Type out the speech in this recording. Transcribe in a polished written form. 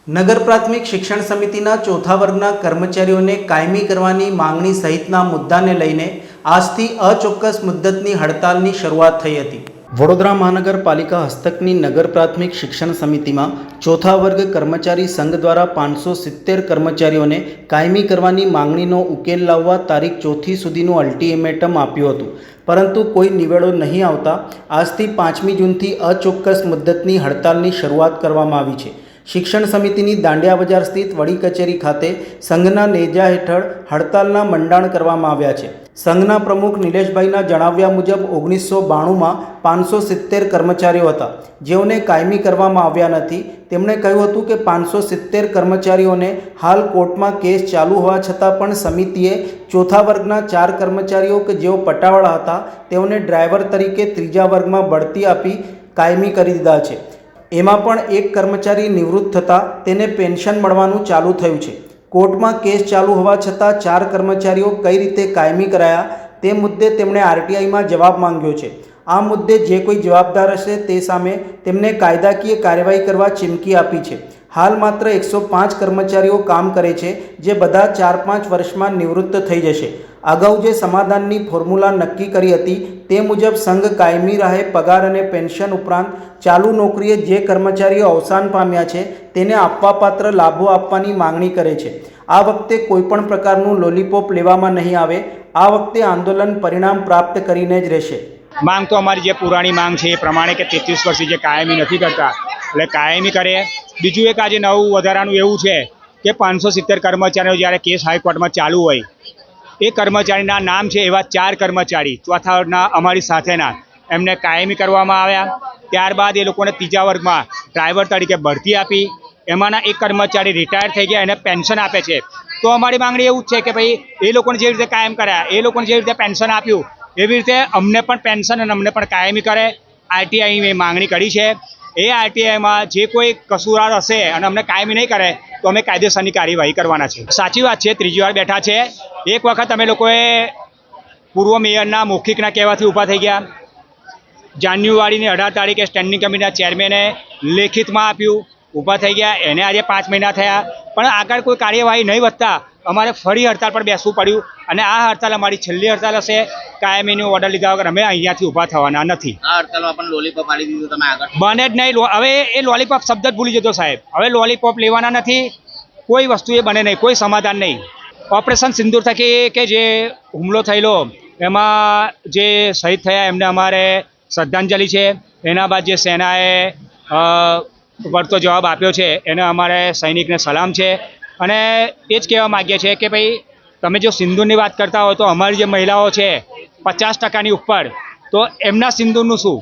નગર પ્રાથમિક શિક્ષણ સમિતિના ચોથા વર્ગના કર્મચારીઓને કાયમી કરવાની માંગણી સહિતના મુદ્દાને લઈને આજથી અચોક્કસ મુદ્દતની હડતાલની શરૂઆત થઈ હતી। વડોદરા મહાનગરપાલિકા હસ્તકની નગર પ્રાથમિક શિક્ષણ સમિતિમાં ચોથા વર્ગ કર્મચારી સંઘ દ્વારા 570 કર્મચારીઓને કાયમી કરવાની માંગણીનો ઉકેલ લાવવા તારીખ 4 સુધીનું અલ્ટિમેટમ આપ્યું હતું, પરંતુ કોઈ નિવેડો નહીં આવતા આજથી 5મી જૂનથી અચોક્કસ મુદ્દતની હડતાલની શરૂઆત કરવામાં આવી છે। શિક્ષણ સમિતિની દાંડિયા બજાર સ્થિત વડી કચેરી ખાતે સંઘના નેજા હેઠળ હડતાલના મંડાણ કરવામાં આવ્યા છે। સંઘના પ્રમુખ નિલેશભાઈના જણાવ્યા મુજબ 1992માં 570 કર્મચારીઓ હતા, જેઓને કાયમી કરવામાં આવ્યા નથી। તેમણે કહ્યું હતું કે 570 કર્મચારીઓને હાલ કોર્ટમાં કેસ ચાલુ હોવા છતાં પણ સમિતિએ ચોથા વર્ગના 4 કર્મચારીઓ કે જેઓ પટાવાળા હતા તેઓને ડ્રાઈવર તરીકે ત્રીજા વર્ગમાં બઢતી આપી કાયમી કરી દીધા છે। એમાં પણ એક કર્મચારી નિવૃત્ત થતાં તેને પેન્શન મળવાનું ચાલુ થયું છે। કોર્ટમાં કેસ ચાલુ હોવા છતાં 4 કર્મચારીઓ કઈ રીતે કાયમી કરાયા તે મુદ્દે તેમણે આરટીઆઈમાં જવાબ માંગ્યો છે। આ મુદ્દે જે કોઈ જવાબદાર હશે તે સામે તેમને કાયદાકીય કાર્યવાહી કરવા ચીમકી આપી છે। હાલ માત્ર 105 કર્મચારીઓ કામ કરે છે, જે બધા 4-5 વર્ષમાં નિવૃત્ત થઈ જશે। અગાઉ જે સમાધાનની ફોર્મ્યુલા નક્કી કરી હતી તે મુજબ સંઘ કાયમી રાહે પગાર અને પેન્શન ઉપરાંત ચાલુ નોકરીએ જે કર્મચારીઓ અવસાન પામ્યા છે તેને આપવાપાત્ર લાભો આપવાની માંગણી કરે છે। આ વખતે કોઈપણ પ્રકારનું લોલીપોપ લેવામાં નહીં આવે। આ વખતે આંદોલન પરિણામ પ્રાપ્ત કરીને જ રહેશે। માંગ તો અમારી જે પુરાણી માંગ છે એ પ્રમાણે કે 33 વર્ષથી જે કાયમી નથી કરતા એટલે કાયમી કરે। બીજું એક આજે નવું વધારાનું એવું છે કે 570 કર્મચારીઓ જ્યારે કેસ હાઈકોર્ટમાં ચાલુ હોય એ કર્મચારીના નામ છે એવા 4 કર્મચારી ચોથા વર્ગના અમારી સાથેના એમને કાયમી કરવામાં આવ્યા। ત્યારબાદ એ લોકોને ત્રીજા વર્ગમાં ડ્રાઈવર તરીકે બઢતી આપી। એમાંના એક કર્મચારી રિટાયર થઈ ગયા, એને પેન્શન આપે છે। તો અમારી માંગણી એવું જ છે કે ભાઈ એ લોકોને જે રીતે કાયમ કર્યા, એ લોકોને જે રીતે પેન્શન આપ્યું એવી રીતે અમને પણ પેન્શન અને અમને પણ કાયમી કરે। આરટીઆઈ મેં માંગણી કરી છે। એ આરટીઆઈમાં જે કોઈ કસૂરવાર હશે અને અમને કાયમી નહીં કરે તો અમે કાયદેસરની કાર્યવાહી કરવાના છે। સાચી વાત છે, ત્રીજી વાર બેઠા છે। એક વખત અમે લોકોએ પૂર્વ મેયરના મૌખિકના કહેવાથી ઊભા થઈ ગયા। જાન્યુઆરીની 18 તારીખે સ્ટેન્ડિંગ કમિટીના ચેરમેને લેખિતમાં આપ્યું, ઊભા થઈ ગયા। એને આજે 5 મહિના થયા, પણ આગળ કોઈ કાર્યવાહી નહીં વધતા અમારે ફરી હડતાલ પર બેસવું પડ્યું અને આ હડતાલ અમારી છેલ્લી હડતાલ હશે। કાયમીનો ઓર્ડર લીધા વગર અમે અહીંયાથી ઊભા થવાના નથી। આ હડતાલમાં પણ લોલીપોપ આલી દીધું તમે આગળ બને જ નહીં। હવે એ લોલીપોપ શબ્દ જ ભૂલી જતો સાહેબ। હવે લોલીપોપ લેવાના નથી, કોઈ વસ્તુ એ બને નહીં, કોઈ સમાધાન નહીં। ઓપરેશન સિંદૂર થકી કે જે હુમલો થયેલો એમાં જે શહીદ થયા એમને અમારે શ્રદ્ધાંજલિ છે। એના બાદ જે સેનાએ વળતો જવાબ આપ્યો છે એને અમારે સૈનિકને સલામ છે। અને એ જ કહેવા માગીએ છીએ કે ભાઈ તમે જો સિંદૂરની વાત કરતા હો તો અમારી જે મહિલાઓ છે 50% ઉપર, તો એમના સિંદૂરનું શું?